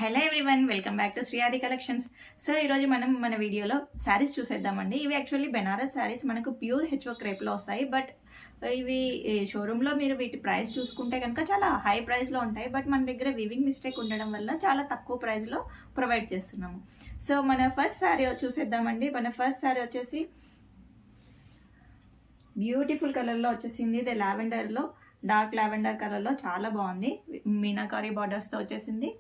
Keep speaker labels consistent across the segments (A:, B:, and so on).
A: Hello everyone, welcome back to Sreeyadi collections. So ఈరోజు మనం మన వీడియోలో శారీస్ చూసేద్దామండి. ఇవి యాక్చువల్లీ బెనారస్ శారీస్ మనకు ప్యూర్ హెచ్ఓ క్రేప్లో వస్తాయి. బట్ ఇవి షోరూంలో మీరు వీటి ప్రైస్ చూసుకుంటే కనుక చాలా హై ప్రైస్లో ఉంటాయి. బట్ మన దగ్గర వివింగ్ మిస్టేక్ ఉండడం వల్ల చాలా తక్కువ ప్రైస్లో ప్రొవైడ్ చేస్తున్నాము. సో మన ఫస్ట్ శారీ చూసేద్దామండి. మన ఫస్ట్ శారీ వచ్చేసి బ్యూటిఫుల్ కలర్లో వచ్చేసింది. ఇది లావెండర్లో, డార్క్ లావెండర్ కలర్లో చాలా బాగుంది. మీనాకారీ బార్డర్స్తో వచ్చేసింది.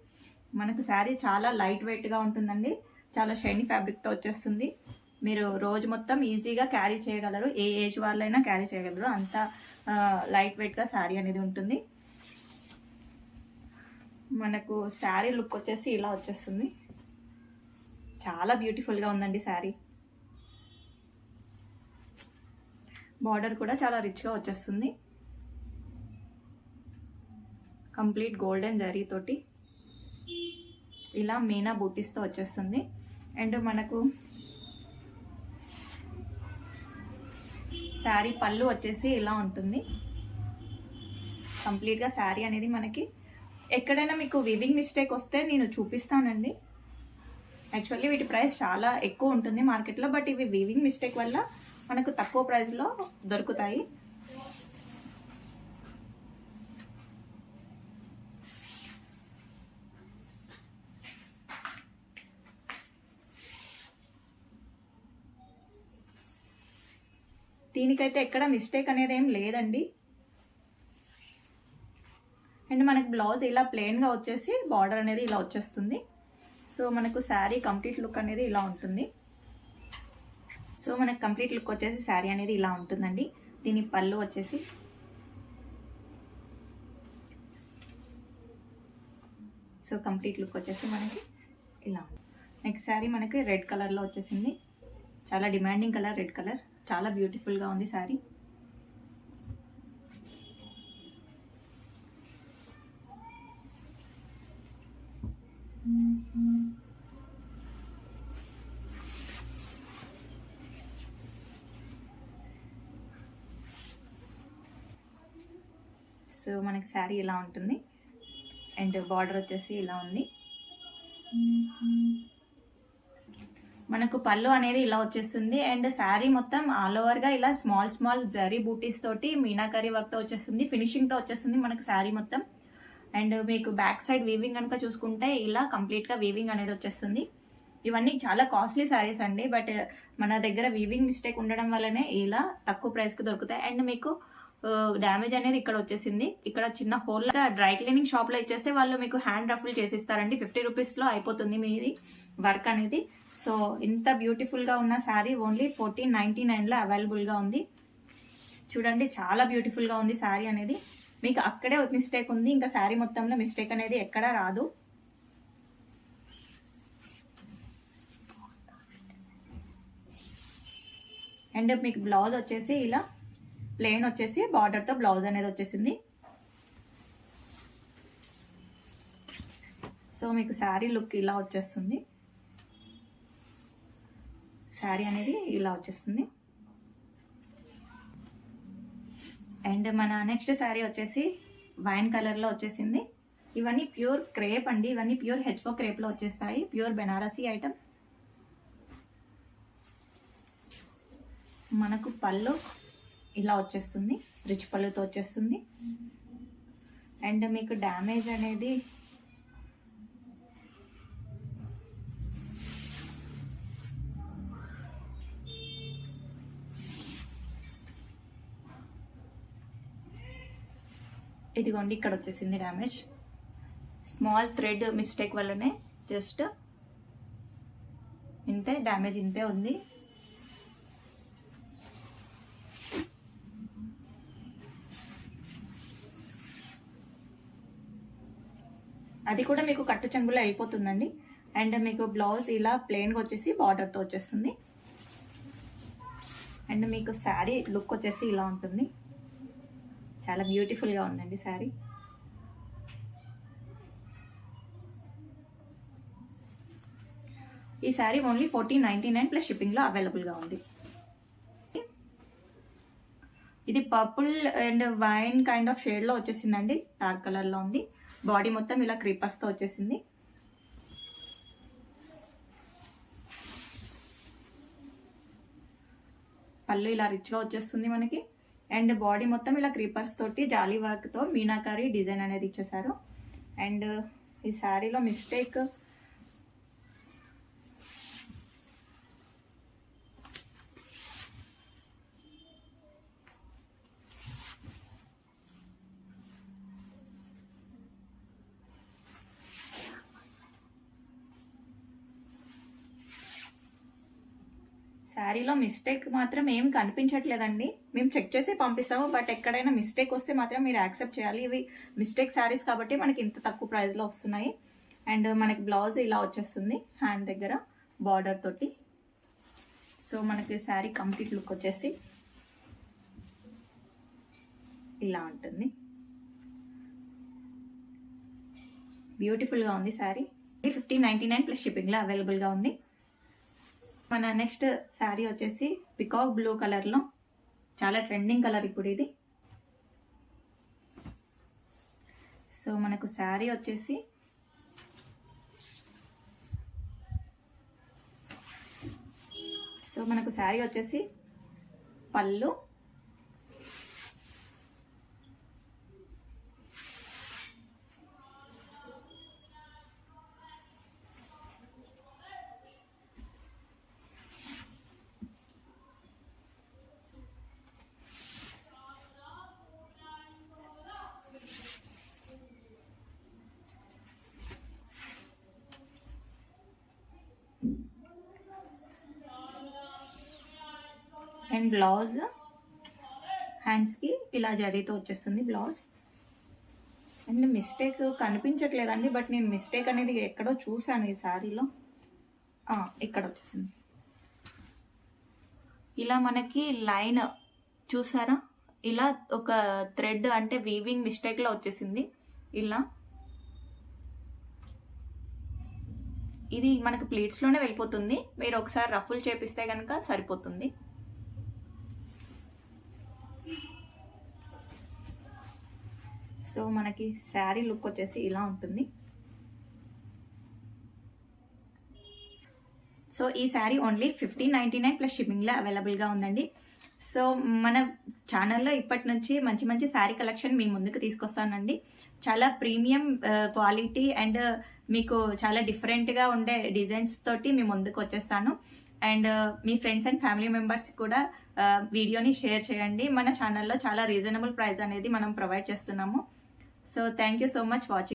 A: మనకు శారీ చాలా లైట్ వెయిట్గా ఉంటుందండి. చాలా షైనీ ఫ్యాబ్రిక్తో వచ్చేస్తుంది. మీరు రోజు మొత్తం ఈజీగా క్యారీ చేయగలరు. ఏ ఏజ్ వాళ్ళైనా క్యారీ చేయగలరు. అంత లైట్ వెయిట్గా శారీ అనేది ఉంటుంది. మనకు శారీ లుక్ వచ్చేసి ఇలా వచ్చేస్తుంది. చాలా బ్యూటిఫుల్గా ఉందండి శారీ. బార్డర్ కూడా చాలా రిచ్గా వచ్చేస్తుంది. కంప్లీట్ గోల్డెన్ జరీ తోటి ఇలా మీనా బూటీస్తో వచ్చేస్తుంది. అండ్ మనకు శారీ పళ్ళు వచ్చేసి ఇలా ఉంటుంది. కంప్లీట్గా శారీ అనేది మనకి ఎక్కడైనా మీకు వివింగ్ మిస్టేక్ వస్తే నేను చూపిస్తానండి. యాక్చువల్లీ వీటి ప్రైస్ చాలా ఎక్కువ ఉంటుంది మార్కెట్లో. బట్ ఇవి వివింగ్ మిస్టేక్ వల్ల మనకు తక్కువ ప్రైస్లో దొరుకుతాయి. దీనికైతే ఎక్కడ మిస్టేక్ అనేది ఏం లేదండి. అండ్ మనకి బ్లౌజ్ ఇలా ప్లెయిన్గా వచ్చేసి బార్డర్ అనేది ఇలా వచ్చేస్తుంది. సో మనకు శారీ కంప్లీట్ లుక్ అనేది ఇలా ఉంటుంది. సో మనకు కంప్లీట్ లుక్ వచ్చేసి శారీ అనేది ఇలా ఉంటుందండి. దీని పళ్ళు వచ్చేసి సో కంప్లీట్ లుక్ వచ్చేసి మనకి ఇలా ఉంది. నెక్స్ట్ శారీ మనకి రెడ్ కలర్లో వచ్చేసింది. చాలా డిమాండింగ్ కలర్ రెడ్ కలర్. చాలా బ్యూటిఫుల్గా ఉంది శారీ. సో మనకి శారీ ఇలా ఉంటుంది. అండ్ బార్డర్ వచ్చేసి ఇలా ఉంది. మనకు పళ్ళు అనేది ఇలా వచ్చేస్తుంది. అండ్ శారీ మొత్తం ఆల్ ఓవర్గా ఇలా స్మాల్ స్మాల్ జరీ బూటీస్ తోటి మీనాకరీ వర్క్తో వచ్చేస్తుంది. ఫినిషింగ్తో వచ్చేస్తుంది మనకు శారీ మొత్తం. అండ్ మీకు బ్యాక్ సైడ్ వీవింగ్ కనుక చూసుకుంటే ఇలా కంప్లీట్గా వీవింగ్ అనేది వచ్చేస్తుంది. ఇవన్నీ చాలా కాస్ట్లీ శారీస్ అండి. బట్ మన దగ్గర వీవింగ్ మిస్టేక్ ఉండడం వల్లనే ఇలా తక్కువ ప్రైస్కి దొరుకుతాయి. అండ్ మీకు డ్యామేజ్ అనేది ఇక్కడ వచ్చేసింది. ఇక్కడ చిన్న హోల్ డ్రై క్లీనింగ్ షాప్లో ఇచ్చేస్తే వాళ్ళు మీకు హ్యాండ్ రఫుల్ చేసిస్తారండి. 50 రూపీస్లో అయిపోతుంది మీది వర్క్ అనేది. సో ఇంత బ్యూటిఫుల్గా ఉన్న శారీ ఓన్లీ 1499లో అవైలబుల్గా ఉంది. చూడండి, చాలా బ్యూటిఫుల్గా ఉంది శారీ అనేది. మీకు అక్కడే మిస్టేక్ ఉంది, ఇంకా శారీ మొత్తంలో మిస్టేక్ అనేది ఎక్కడా రాదు. అండ్ మీకు బ్లౌజ్ వచ్చేసి ఇలా ప్లెయిన్ వచ్చేసి బార్డర్తో బ్లౌజ్ అనేది వచ్చేసింది. సో మీకు శారీ లుక్ ఇలా వచ్చేస్తుంది. శారీ అనేది ఇలా వచ్చేస్తుంది. అండ్ మన నెక్స్ట్ శారీ వచ్చేసి వైన్ కలర్లో వచ్చేసింది. ఇవన్నీ ప్యూర్ క్రేప్ అండి. ఇవన్నీ ప్యూర్ హెచ్ఓ క్రేప్లో వచ్చేస్తాయి. Pure Banarasi item. మనకు పళ్ళు ఇలా వచ్చేస్తుంది. రిచ్ పళ్ళుతో వచ్చేస్తుంది. అండ్ మీకు డ్యామేజ్ అనేది ఇదిగోండి, ఇక్కడ వచ్చేసింది డ్యామేజ్. స్మాల్ థ్రెడ్ మిస్టేక్ వల్లనే జస్ట్ ఇంతే డ్యామేజ్, ఇంతే ఉంది. అది కూడా మీకు కట్టు చెంగులో అయిపోతుందండి. అండ్ మీకు బ్లౌజ్ ఇలా ప్లెయిన్గా వచ్చేసి బార్డర్తో వచ్చేస్తుంది. అండ్ మీకు శారీ లుక్ వచ్చేసి ఇలా ఉంటుంది. చాలా బ్యూటిఫుల్గా ఉందండి శారీ. ఈ శారీ ఓన్లీ 1499 ప్లస్ షిప్పింగ్లో అవైలబుల్గా ఉంది. ఇది purple and wine kind of షేడ్లో వచ్చేసిందండి. డార్క్ కలర్లో ఉంది. బాడీ మొత్తం ఇలా క్రీపర్స్తో వచ్చేసింది. పళ్ళు ఇలా రిచ్గా వచ్చేస్తుంది మనకి. అండ్ బాడీ మొత్తం ఇలా క్రీపర్స్ తోటి జాలీ వర్క్తో మీనాకరీ డిజైన్ అనేది ఇచ్చేసారు. అండ్ ఈ శారీలో మిస్టేక్ శారీలో మిస్టేక్ మాత్రం ఏం కనిపించట్లేదండి. మేము చెక్ చేసి పంపిస్తాము, బట్ ఎక్కడైనా మిస్టేక్ వస్తే మాత్రం మీరు యాక్సెప్ట్ చేయాలి. ఇవి మిస్టేక్ శారీస్ కాబట్టి మనకి ఇంత తక్కువ ప్రైస్లో వస్తున్నాయి. అండ్ మనకి బ్లౌజ్ ఇలా వచ్చేస్తుంది హ్యాండ్ దగ్గర బార్డర్ తోటి. సో మనకి శారీ కంప్లీట్ లుక్ వచ్చేసి ఇలా ఉంటుంది. బ్యూటిఫుల్గా ఉంది శారీ. 1599 ప్లస్ షిప్పింగ్లో అవైలబుల్గా ఉంది. మన నెక్స్ట్ శారీ వచ్చేసి పికాక్ బ్లూ కలర్లో, చాలా ట్రెండింగ్ కలర్ ఇప్పుడు ఇది. సో మనకు శారీ వచ్చేసి పళ్ళు, అండ్ బ్లౌజ్ హ్యాండ్స్కి ఇలా జరీతో వచ్చేస్తుంది బ్లౌజ్. అండ్ మిస్టేక్ కనిపించట్లేదండి, బట్ నేను మిస్టేక్ అనేది ఎక్కడో చూసాను ఈ శారీలో. ఇక్కడ వచ్చేసింది. ఇలా మనకి లైన్ చూసారా, ఇలా ఒక థ్రెడ్ అంటే వీవింగ్ మిస్టేక్లో వచ్చేసింది ఇలా. ఇది మనకు ప్లీట్స్లోనే వెళ్ళిపోతుంది. మీరు ఒకసారి రఫుల్ చేపిస్తే కనుక సరిపోతుంది. సో మనకి శారీ లుక్ వచ్చేసి ఇలా ఉంటుంది. సో ఈ శారీ ఓన్లీ 1599 ప్లస్ షిప్పింగ్లో అవైలబుల్గా ఉందండి. సో మన ఛానల్లో ఇప్పటి నుంచి మంచి మంచి శారీ కలెక్షన్ మీ ముందుకు తీసుకొస్తానండి. చాలా ప్రీమియం క్వాలిటీ అండ్ మీకు చాలా డిఫరెంట్గా ఉండే డిజైన్స్ తోటి మీ ముందుకు వచ్చేస్తాను. And me friends and family members కూడా వీడియోని షేర్ చేయండి. మన ఛానల్లో చాలా రీజనబుల్ ప్రైస్ అనేది మనం ప్రొవైడ్ చేస్తున్నాము. So thank you so much watching.